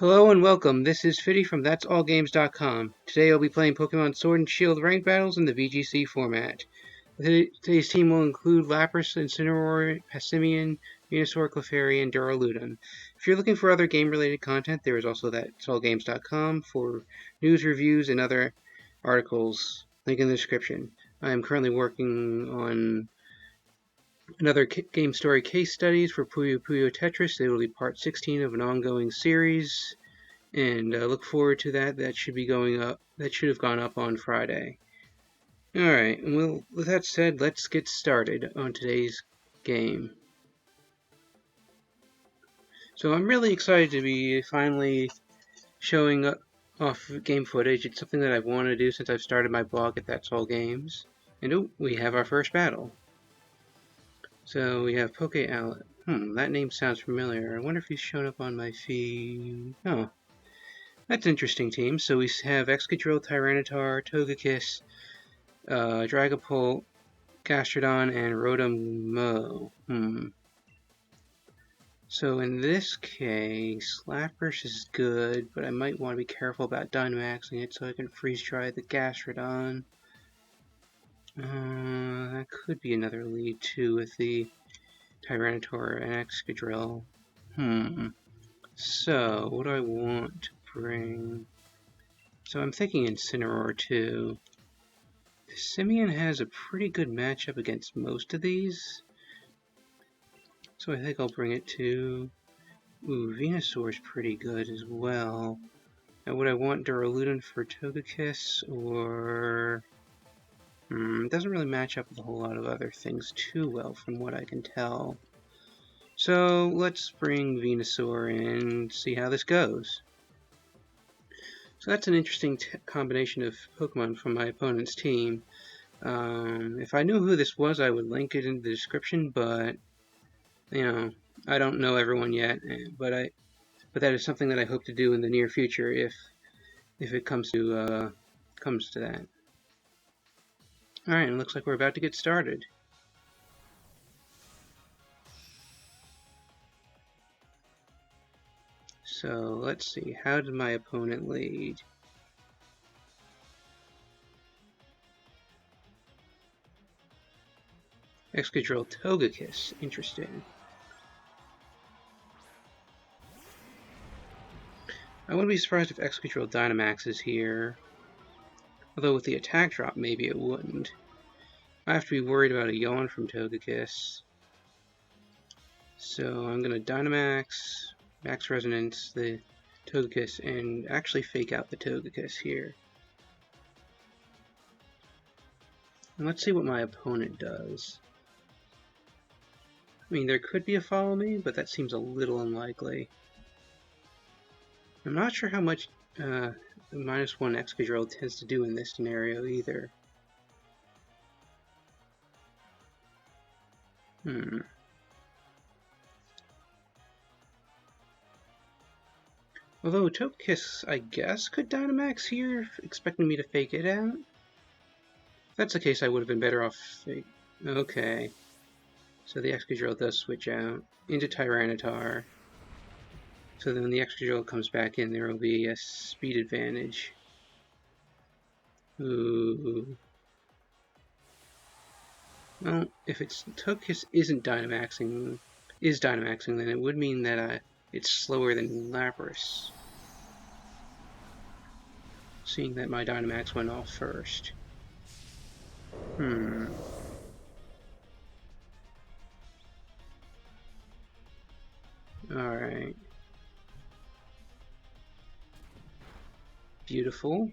Hello and welcome. This is Fitty from That'sAllGames.com. Today I'll be playing Pokemon Sword and Shield ranked battles in the VGC format. Today's team will include Lapras, Incineroar, Passimian, Venusaur, Clefairy, and Duraludon. If you're looking for other game-related content, there is also That'sAllGames.com for news, reviews, and other articles. Link in the description. I am currently working on another game story case studies for Puyo Puyo Tetris. It will be part 16 of an ongoing series. And look forward to that. That should be going up. That should have gone up on Friday. Alright, well, with that said, let's get started on today's game. So I'm really excited to be finally showing off game footage. It's something that I've wanted to do since I've started my blog at That's All Games. And oh, we have our first battle. So we have Poke Outlet. That name sounds familiar. I wonder if he's shown up on my feed. Oh. That's an interesting team. So we have Excadrill, Tyranitar, Togekiss, Dragapult, Gastrodon, and Rotom-Mow. So in this case, Lapras is good, but I might want to be careful about Dynamaxing it so I can freeze-dry the Gastrodon. That could be another lead too with the Tyranitar and Excadrill. So what do I want to bring? So I'm thinking Incineroar too. Simeon has a pretty good matchup against most of these. So I think I'll bring it to... Ooh, Venusaur's pretty good as well. Now would I want Duraludon for Togekiss, or... it doesn't really match up with a whole lot of other things too well from what I can tell. So let's bring Venusaur in and see how this goes. So that's an interesting combination of Pokemon from my opponent's team. If I knew who this was, I would link it in the description, but, you know, I don't know everyone yet, but that is something that I hope to do in the near future if it comes to that. Alright, it looks like we're about to get started. So, let's see, how did my opponent lead? Excadrill Togekiss, interesting. I wouldn't be surprised if Excadrill Dynamax is here. Although with the attack drop, maybe it wouldn't. I have to be worried about a yawn from Togekiss. So I'm going to Dynamax, Max Resonance, the Togekiss, and actually fake out the Togekiss here. And let's see what my opponent does. I mean, there could be a Follow Me, but that seems a little unlikely. I'm not sure how much the -1 Excadrill tends to do in this scenario either. Although Togekiss, I guess, could Dynamax here, expecting me to fake it out. If that's the case, I would have been better off fake. Okay. So the Excadrill does switch out into Tyranitar. So then when the Excadrill comes back in, there will be a speed advantage. Ooh. Well, if it's Togekiss isn't Dynamaxing, then it would mean that it's slower than Lapras. Seeing that my Dynamax went off first. Alright. Beautiful.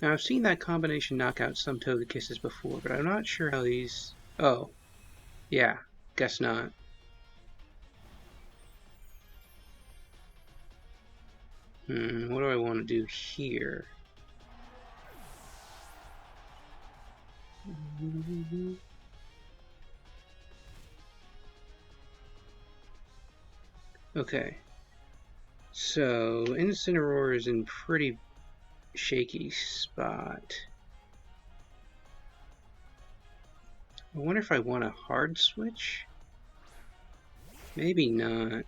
Now, I've seen that combination knock out some Togekisses before, but I'm not sure how these... Oh. Yeah, guess not. What do I want to do here? Okay. So, Incineroar is in pretty shaky spot. I wonder if I want a hard switch? Maybe not.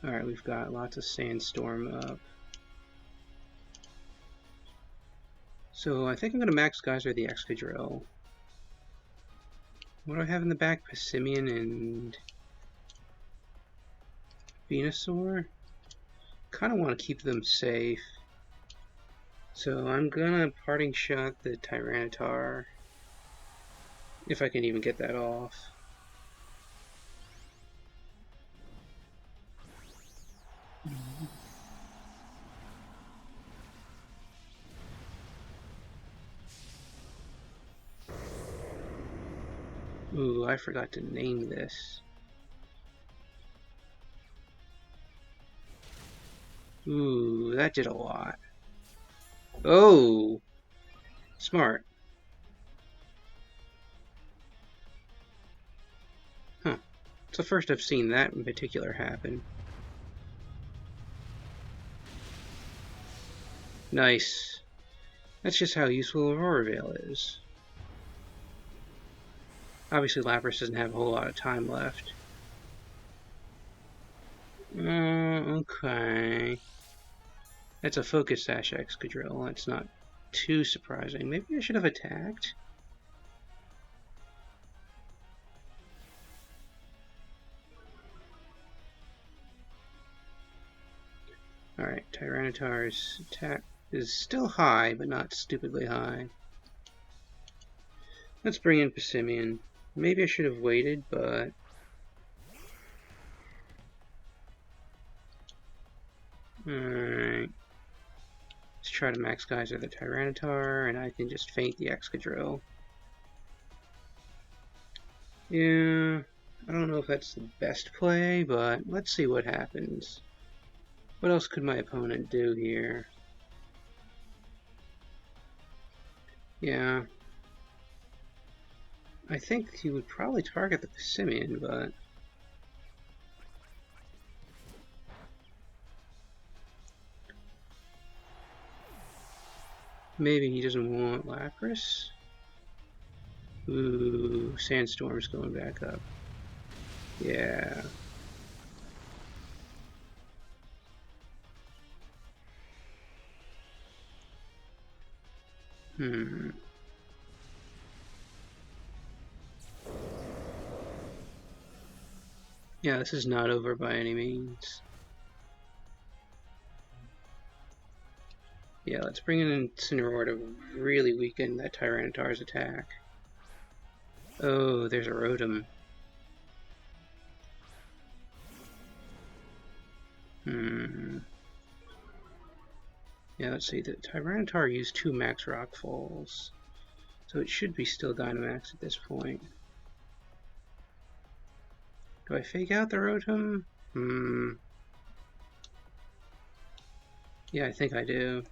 Alright, we've got lots of Sandstorm up. So I think I'm going to max Geyser the Excadrill. What do I have in the back? Passimian and Venusaur? Kind of want to keep them safe. So I'm gonna Parting Shot the Tyranitar. If I can even get that off. Ooh, I forgot to name this. Ooh, that did a lot. Oh! Smart. Huh. It's the first I've seen that in particular happen. Nice. That's just how useful Aurora Veil is. Obviously, Lapras doesn't have a whole lot of time left. Okay. That's a Focus Sash Excadrill. That's not too surprising. Maybe I should have attacked? Alright, Tyranitar's attack is still high, but not stupidly high. Let's bring in Passimian. Maybe I should have waited, but... Alright. Let's try to max Geyser the Tyranitar, and I can just feint the Excadrill. Yeah, I don't know if that's the best play, but let's see what happens. What else could my opponent do here? Yeah. I think he would probably target the Passimian, but... maybe he doesn't want Lapras? Ooh, Sandstorm's going back up. Yeah. Yeah, this is not over by any means. Yeah, let's bring in Incineroar to really weaken that Tyranitar's attack. Oh, there's a Rotom. Yeah, let's see. The Tyranitar used 2 Max Rock Falls, so it should be still Dynamax at this point. Do I fake out the Rotom? Yeah, I think I do.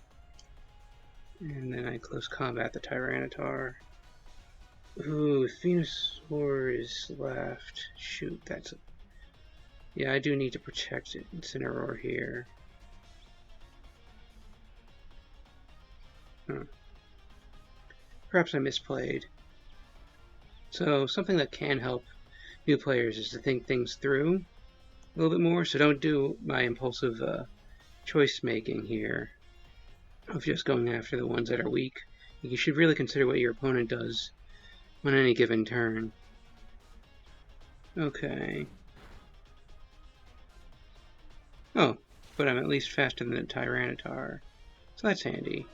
And then I close combat the Tyranitar. Ooh, if Venusaur is left. Shoot, that's... yeah, I do need to protect Incineroar here. Perhaps I misplayed. So, something that can help new players is to think things through a little bit more, so don't do my impulsive choice making here of just going after the ones that are weak. You should really consider what your opponent does on any given turn. Okay. Oh, but I'm at least faster than the Tyranitar, so that's handy.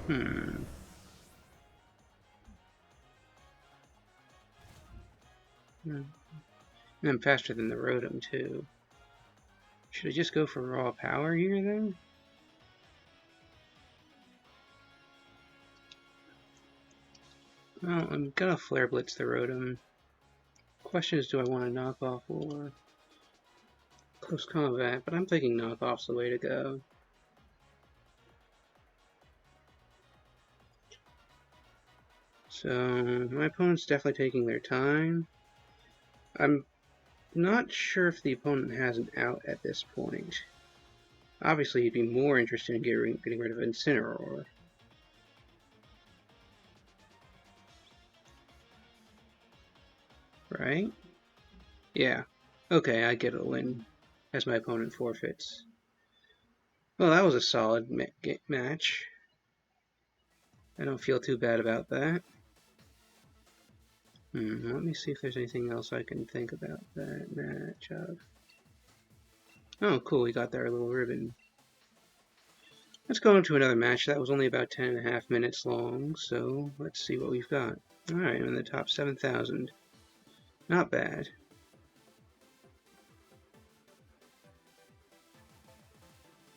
And I'm faster than the Rotom, too. Should I just go for raw power here, then? Well, I'm gonna Flare Blitz the Rotom. Question is, do I want to knock off or close combat? But I'm thinking knock off's the way to go. So, my opponent's definitely taking their time. I'm not sure if the opponent has an out at this point. Obviously, he'd be more interested in getting rid of Incineroar. Right? Yeah. Okay, I get a win as my opponent forfeits. Well, that was a solid match. I don't feel too bad about that. Let me see if there's anything else I can think about that matchup. Oh, cool, we got there a little ribbon. Let's go into another match. That was only about 10.5 minutes long, so let's see what we've got. Alright, I'm in the top 7,000. Not bad.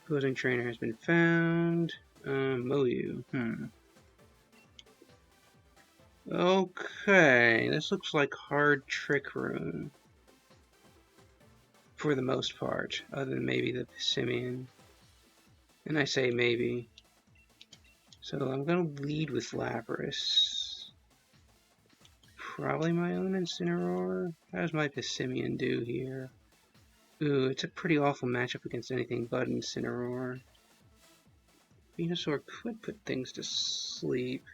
Opposing trainer has been found. Moyu. Okay, this looks like hard Trick Room. For the most part, other than maybe the Pissimian. And I say maybe. So I'm going to lead with Lapras. Probably my own Incineroar. How does my Pissimian do here? Ooh, it's a pretty awful matchup against anything but Incineroar. Venusaur could put things to sleep.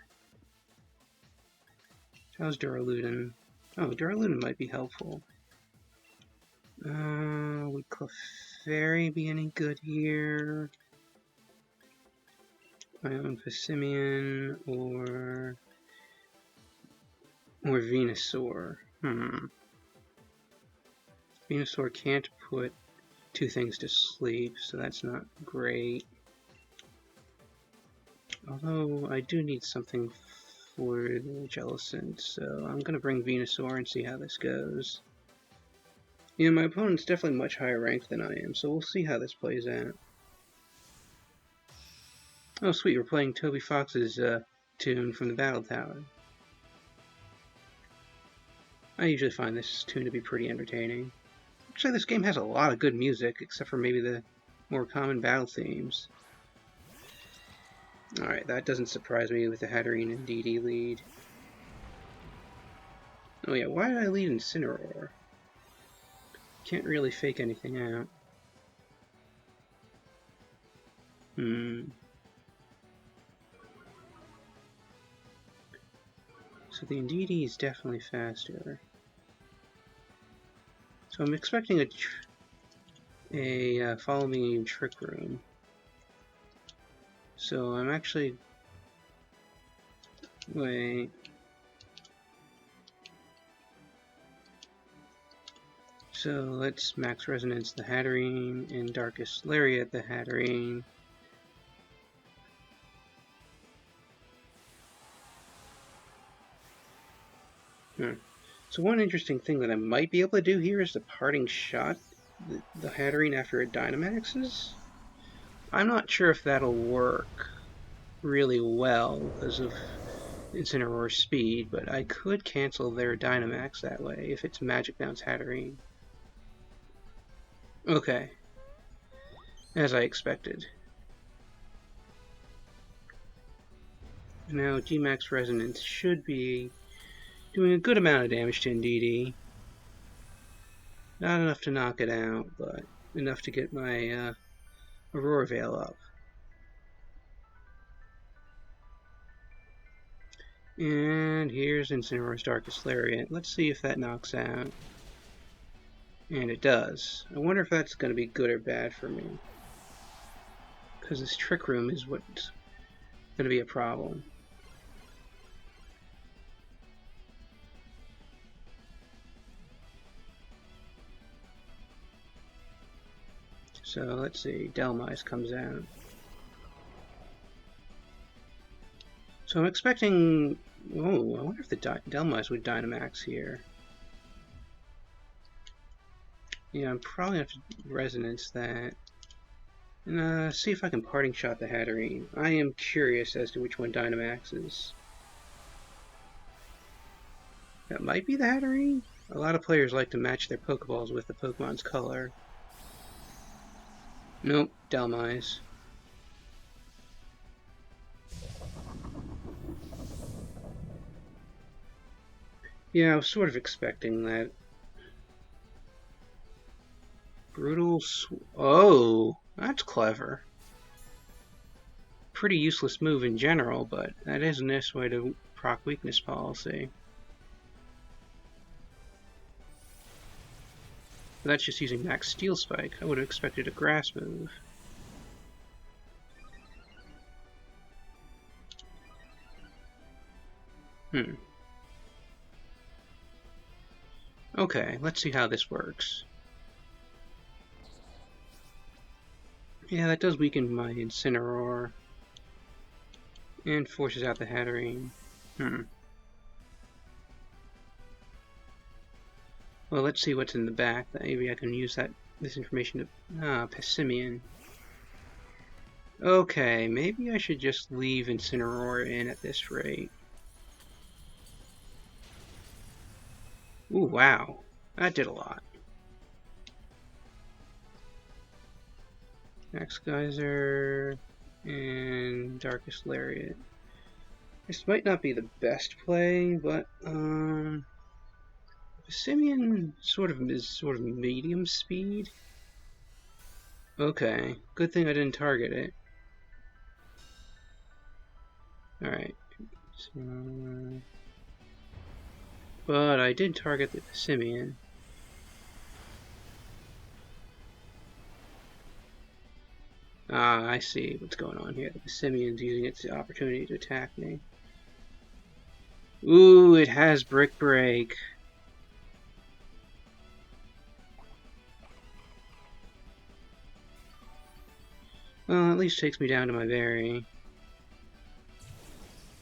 How's Duraludon? Oh, Duraludon might be helpful. Would Clefairy be any good here? My own Pissimian or Venusaur. Venusaur can't put two things to sleep, so that's not great. Although I do need something for the Jellicent, so I'm going to bring Venusaur and see how this goes. Yeah, my opponent's definitely much higher ranked than I am, so we'll see how this plays out. Oh sweet, we're playing Toby Fox's tune from the Battle Tower. I usually find this tune to be pretty entertaining. Actually, this game has a lot of good music, except for maybe the more common battle themes. Alright, that doesn't surprise me with the Hatterene and DD lead. Oh yeah, why did I lead Incineroar? Can't really fake anything out. So the Indeedee is definitely faster. So I'm expecting a Follow Me in Trick Room. So I'm actually... Wait... So let's Max Resonance the Hatterene and Darkest Lariat the Hatterene. So one interesting thing that I might be able to do here is the Parting Shot the Hatterene after it Dynamaxes. I'm not sure if that'll work really well because of Incineroar's speed, but I could cancel their Dynamax that way if it's Magic Bounce Hatterene. Okay. As I expected. Now G-Max Resonance should be doing a good amount of damage to Indeedee. Not enough to knock it out, but enough to get my Aurora Veil up. And here's Incineroar's Darkest Lariat. Let's see if that knocks out. And it does. I wonder if that's going to be good or bad for me. Because this Trick Room is what's going to be a problem. So let's see, Dhelmise comes out. So I'm expecting... Oh, I wonder if the Dhelmise would Dynamax here. Yeah, I'm probably going to have to Resonance that. And see if I can Parting Shot the Hatterene. I am curious as to which one Dynamaxes. That might be the Hatterene? A lot of players like to match their Pokeballs with the Pokemon's color. Nope, Dhelmise. Yeah, I was sort of expecting that. Oh, that's clever. Pretty useless move in general, but that is a nice way to proc weakness policy. But that's just using max steel spike. I would have expected a grass move. Okay, let's see how this works. Yeah, that does weaken my Incineroar. And forces out the Hatterene. Well, let's see what's in the back. Maybe I can use this information to... Passimian. Okay, maybe I should just leave Incineroar in at this rate. Ooh, wow. That did a lot. Max Geyser and Darkest Lariat. This might not be the best play, but Passimian is sort of medium speed. Okay, good thing I didn't target it. Alright. So, but I did target the Passimian. Ah, I see what's going on here. The Passimian's using its opportunity to attack me. Ooh, it has Brick Break. Well, at least takes me down to my berry.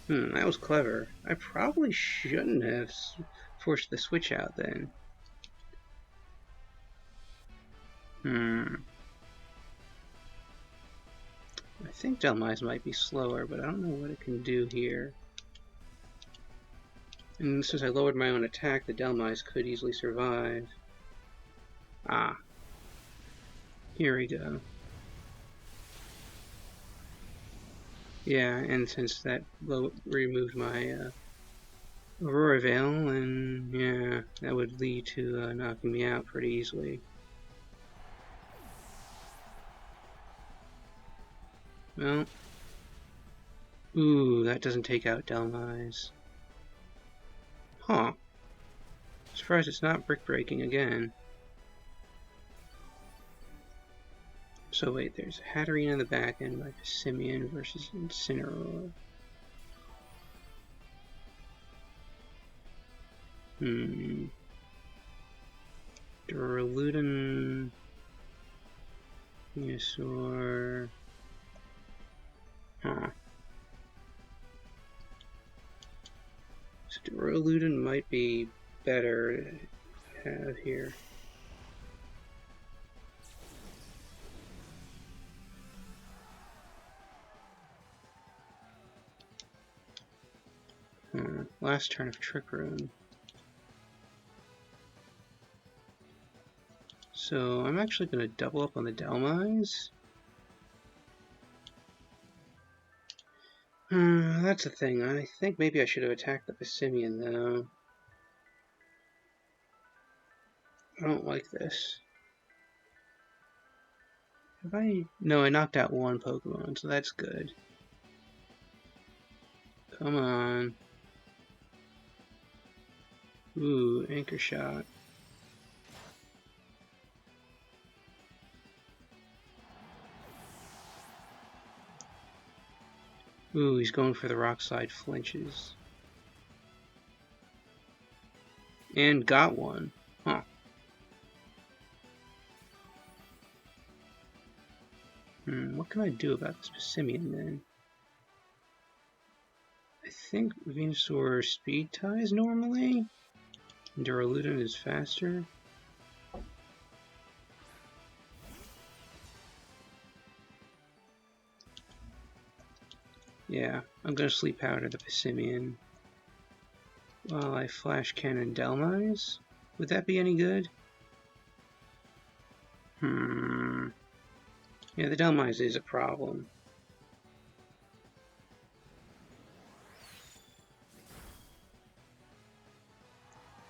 That was clever. I probably shouldn't have forced the switch out then. I think Dhelmise might be slower, but I don't know what it can do here. And since I lowered my own attack, the Dhelmise could easily survive. Ah. Here we go. Yeah, and since that removed my Aurora Veil, and yeah, that would lead to knocking me out pretty easily. Well, ooh, that doesn't take out Dhelmise. Huh. Surprised it's not brick breaking again. So wait, there's Hatterene in the back end by Passimian versus Incineroar. Duraludon, Venusaur. Huh. So Duraludon might be better to have here. Last turn of Trick Room. So I'm actually going to double up on the Dhelmise. That's the thing. I think maybe I should have attacked the Passimian, though. I don't like this. Have I... No, I knocked out one Pokemon, so that's good. Come on. Ooh, Anchor Shot. Ooh, he's going for the Rock Slide, flinches. And got one. Huh. What can I do about this Passimian then? I think Venusaur speed ties normally. Duraludon is faster. Yeah, I'm gonna Sleep Powder the Passimian while I Flash Cannon Dhelmise. Would that be any good? Yeah, the Dhelmise is a problem.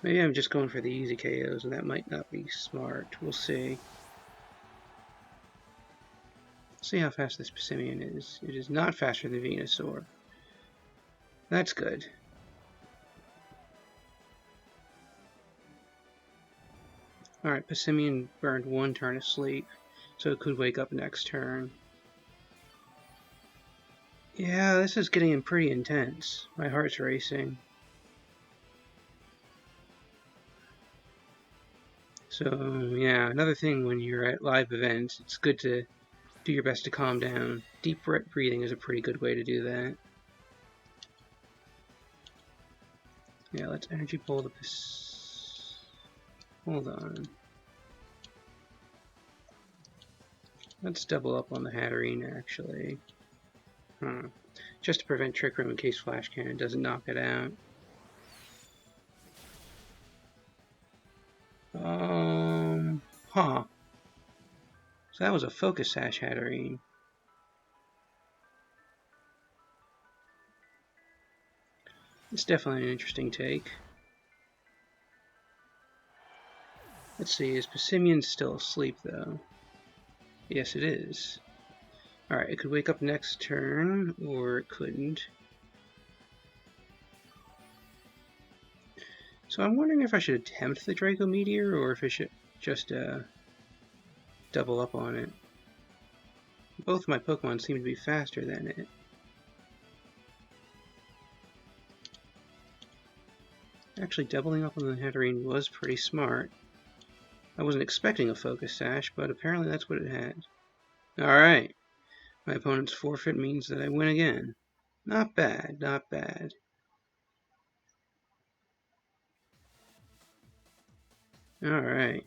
Maybe I'm just going for the easy KOs, and that might not be smart. We'll see. See how fast this Passimian is. It is not faster than Venusaur. That's good. Alright, Passimian burned one turn of sleep, so it could wake up next turn. Yeah, this is getting pretty intense. My heart's racing. So, yeah, another thing when you're at live events, it's good to do your best to calm down. Deep breathing is a pretty good way to do that. Yeah, let's energy pull the... Hold on. Let's double up on the Hatterene, actually. Just to prevent Trick Room in case Flash Cannon doesn't knock it out. So that was a Focus Sash Hatterene. It's definitely an interesting take. Let's see, is Passimian still asleep, though? Yes, it is. Alright, it could wake up next turn, or it couldn't. So I'm wondering if I should attempt the Draco Meteor, or if I should just double up on it. Both my Pokemon seem to be faster than it. Actually, doubling up on the Hatterene was pretty smart. I wasn't expecting a Focus Sash, but apparently that's what it had. Alright. My opponent's forfeit means that I win again. Not bad, not bad. Alright.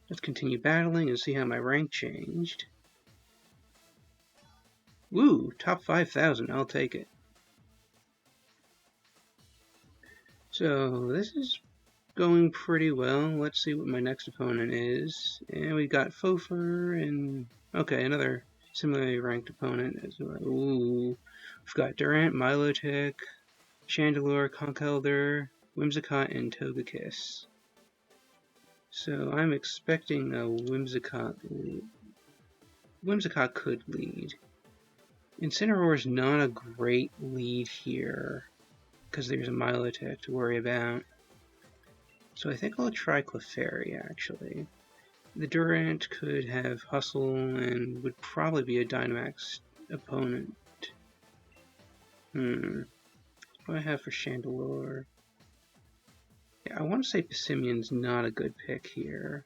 Let's continue battling and see how my rank changed. Woo! Top 5,000, I'll take it. So, this is going pretty well. Let's see what my next opponent is. And we got Fofer and... Okay, another similarly ranked opponent as well. Ooh. We've got Durant, Milotic, Chandelure, Conkeldurr, Whimsicott, and Togekiss. So I'm expecting a Whimsicott lead. Whimsicott could lead. Incineroar's not a great lead here, because there's a Milotic to worry about. So I think I'll try Clefairy, actually. The Durant could have Hustle and would probably be a Dynamax opponent. What do I have for Chandelure? Yeah, I want to say Passimian's not a good pick here.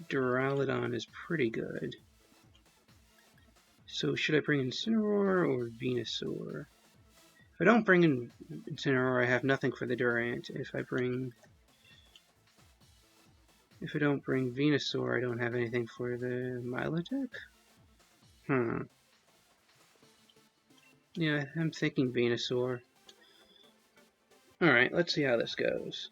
Duraludon is pretty good. So should I bring in Incineroar or Venusaur? If I don't bring in Incineroar, I have nothing for the Durant. If I don't bring Venusaur, I don't have anything for the Milotic? Yeah, I'm thinking Venusaur. Alright, let's see how this goes.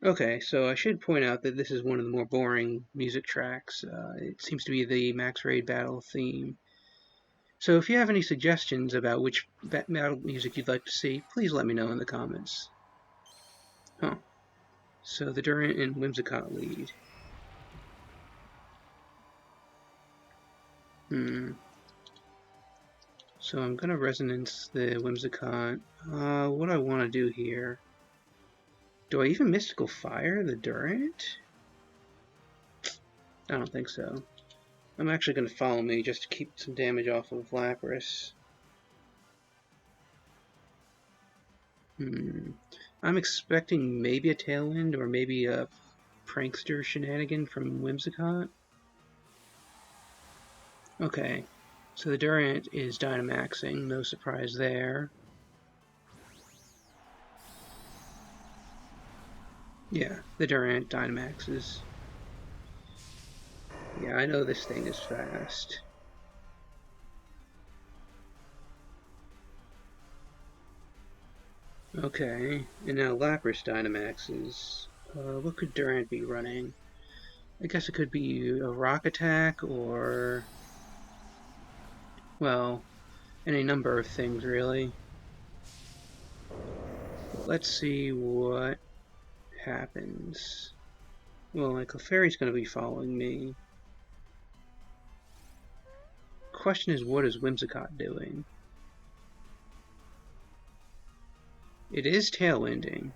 Okay, so I should point out that this is one of the more boring music tracks. It seems to be the Max Raid battle theme. So if you have any suggestions about which battle music you'd like to see, please let me know in the comments. So the Durant and Whimsicott lead. So I'm gonna Resonance the Whimsicott. What do I want to do here? Do I even Mystical Fire the Durant? I don't think so. I'm actually going to Follow Me just to keep some damage off of Lapras. I'm expecting maybe a Tailwind or maybe a Prankster shenanigan from Whimsicott. Okay, so the Durant is Dynamaxing, no surprise there. Yeah, the Durant Dynamaxes. Yeah, I know this thing is fast. Okay, and now Lapras Dynamaxes. What could Durant be running? I guess it could be a Rock Attack or... well, any number of things, really. let's see what happens. Well, my Clefairy's going to be following me. Question is, what is Whimsicott doing? It is tailwinding,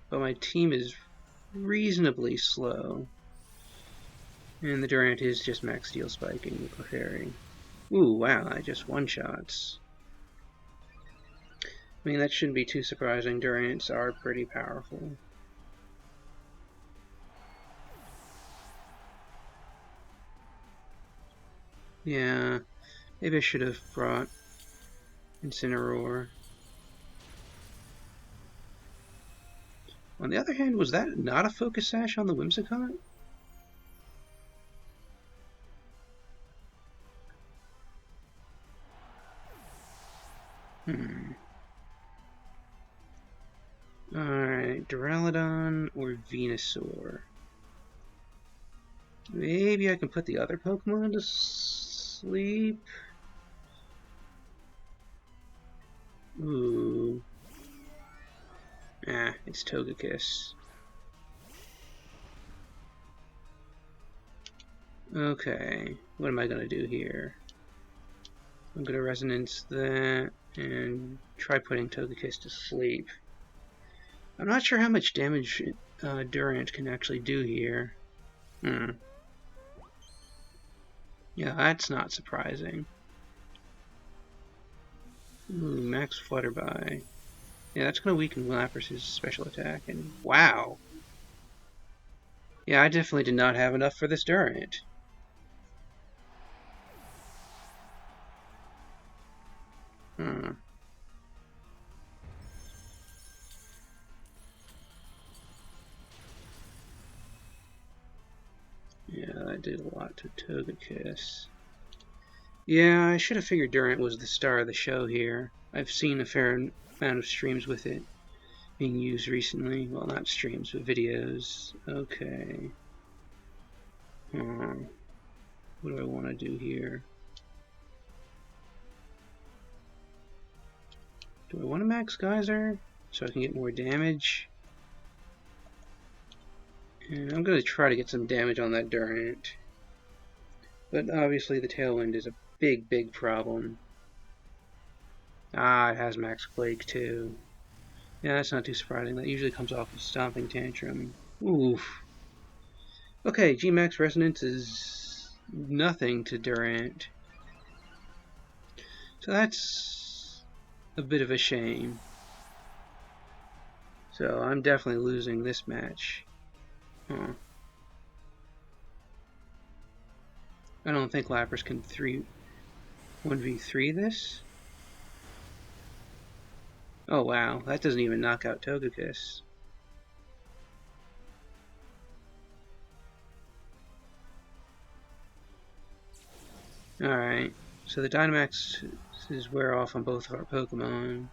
but my team is reasonably slow. And the Durant is just max steel spiking the Clefairy. Ooh, wow, I just one-shots. I mean, that shouldn't be too surprising. Durants are pretty powerful. Yeah, maybe I should have brought Incineroar. On the other hand, was that not a Focus Sash on the Whimsicott? Alright, Duraludon or Venusaur? Maybe I can put the other Pokemon to sleep? Ooh. Ah, it's Togekiss. Okay, what am I gonna do here? I'm gonna Resonance that and try putting Togekiss to sleep. I'm not sure how much damage Durant can actually do here. Yeah, that's not surprising. Ooh, Max Flutterby. Yeah, that's going to weaken Lapras's special attack, and wow! Yeah, I definitely did not have enough for this Durant. Yeah, that did a lot to Togekiss. Yeah, I should have figured Durant was the star of the show here. I've seen a fair amount of streams with it being used recently. Well, not streams, but videos. Okay. What do I want to do here? Do I want to max Geyser so I can get more damage? And I'm going to try to get some damage on that Durant. But obviously the Tailwind is a big, big problem. Ah, it has Max Quake too. Yeah, that's not too surprising. That usually comes off of Stomping Tantrum. Oof. Okay, G-Max Resonance is nothing to Durant. So that's a bit of a shame. So I'm definitely losing this match. Huh. I don't think Lapras can 1v3 this. Oh wow, that doesn't even knock out Togekiss. Alright, so the Dynamaxes wear off on both of our Pokemon.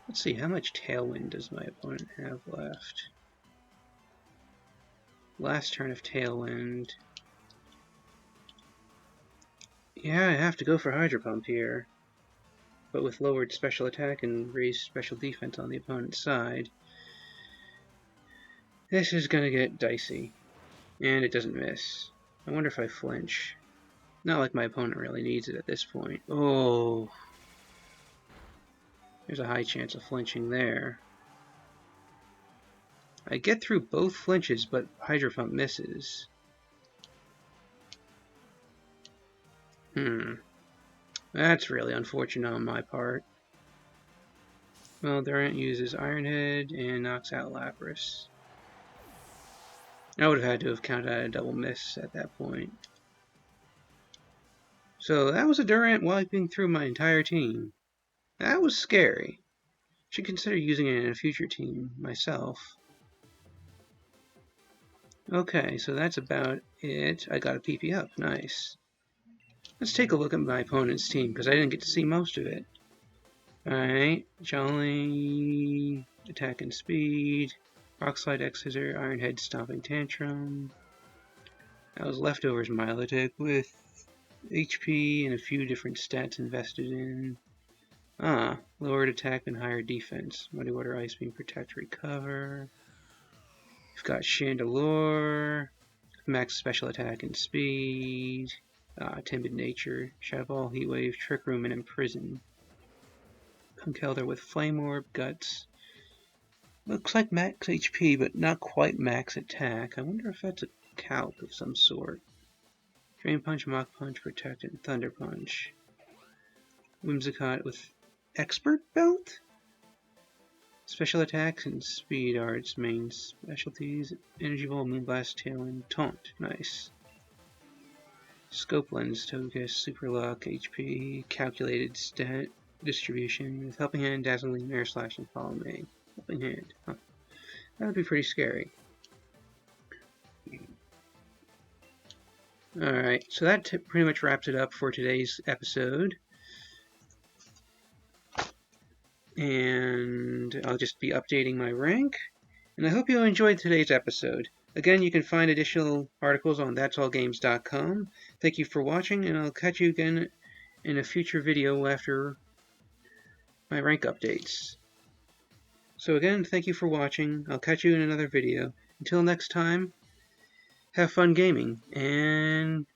Let's see, how much Tailwind does my opponent have left? Last turn of Tailwind. Yeah, I have to go for Hydro Pump here. But with lowered special attack and raised special defense on the opponent's side, this is gonna get dicey. And it doesn't miss. I wonder if I flinch. Not like my opponent really needs it at this point. Oh, there's a high chance of flinching there. I get through both flinches, but Hydro Pump misses. That's really unfortunate on my part. Well, Durant uses Iron Head and knocks out Lapras. I would have had to have counted out a double miss at that point. So that was a Durant wiping through my entire team. That was scary. Should consider using it in a future team myself. Okay, so that's about it. I got a PP up. Nice. Let's take a look at my opponent's team, because I didn't get to see most of it. Alright, Jolly, Attack and Speed, Rock Slide, X Scissor, Iron Head, Stomping Tantrum. That was Leftovers Milotic with HP and a few different stats invested in. Lowered attack and higher defense. Muddy Water, Ice Beam, Protect, Recover. We've got Chandelure, max special attack and speed. Timid Nature, Shadow Ball, Heat Wave, Trick Room, and Imprison. Conkeldurr with Flame Orb, Guts. Looks like max HP, but not quite max attack. I wonder if that's a calc of some sort. Drain Punch, Mach Punch, Protect, and Thunder Punch. Whimsicott with Expert Belt? Special attacks and speed are its main specialties. Energy Ball, Moonblast, Tailwind, Taunt. Nice. Scope Lens, Togekiss, Super Luck, HP, Calculated Stat Distribution, with Helping Hand, Dazzling, Air Slash, and Follow Me. Helping Hand. Huh. That would be pretty scary. Alright, so that pretty much wraps it up for today's episode. And I'll just be updating my rank. And I hope you enjoyed today's episode. Again, you can find additional articles on that'sallgames.com. Thank you for watching, and I'll catch you again in a future video after my rank updates. So again, thank you for watching. I'll catch you in another video. Until next time, have fun gaming, and